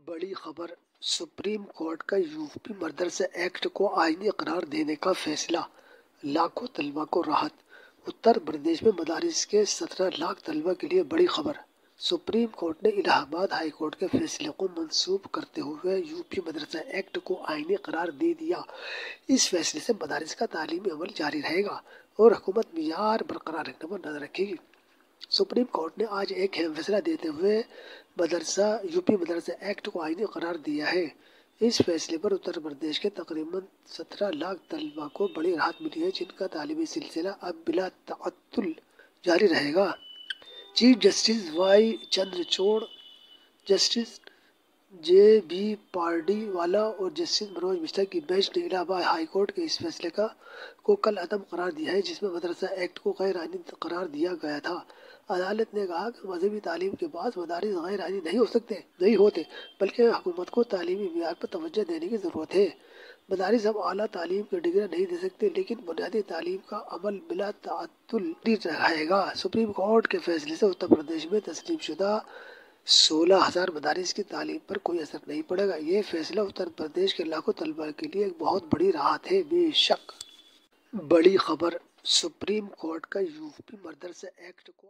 بڑی خبر، supreme court کا یوپی مدرسہ ایکٹ کو آئینی قرار دینے کا فیصلہ، لاکھوں طلبہ کو راحت۔ اتر پردیش میں مدارس کے 17 لاکھ طلبہ کے لیے بڑی خبر۔ سپریم کورٹ نے الہ آباد ہائی کورٹ کے فیصلے کو منسوخ کرتے ہوئے یوپی مدرسہ ایکٹ کو آئینی قرار دے دیا۔ اس فیصلے سے مدارس کا تعلیمی عمل جاری رہے گا اور حکومت معیار برقرار رکھنے پر نظر رکھے گی۔ سپریم کورٹ نے آج ایک اہم فیصلہ دیتے ہوئے یوپی مدرسہ ایکٹ کو آئینی قرار دیا ہے۔ اس فیصلے پر اتر پردیش کے تقریباً 17 لاکھ طلبہ کو بڑی راحت ملی ہے، جن کا تعلیمی سلسلہ اب بلا تعطل جاری رہے گا۔ Chief justice Y Chandrachud, justice J B Pardiwala اور جسٹس منوج مشرا کی بینچ نے الہ آباد ہائی کورٹ کے اس فیصلے کو کل عدم قرار دیا ہے، جس میں مدرسہ ایکٹ کو غیر آئینی قرار دیا گیا تھا۔ عدالت نے کہا کہ مذہبی تعلیم کے بعد مدارس غیر آئینی نہیں ہوتے، بلکہ حکومت کو تعلیمی معیار پر توجہ دینے کی ضرورت ہے۔ مدارس اب اعلیٰ تعلیم کی ڈگریاں نہیں دے سکتے، لیکن بنیادی تعلیم کا عمل بلا تعطل جاری رہے گا۔ سپریم کورٹ کے فیصلے سے اتر پردیش میں تسلیم شدہ 16,000 مدارس کی تعلیم پر کوئی اثر نہیں پڑے گا۔ یہ فیصلہ اتر پردیش کے لاکھوں طلبہ کے لیے ایک بہت بڑی راحت ہے۔ بے شک بڑی خبر، سپریم کورٹ کا یوپی مدرسہ ایکٹ کو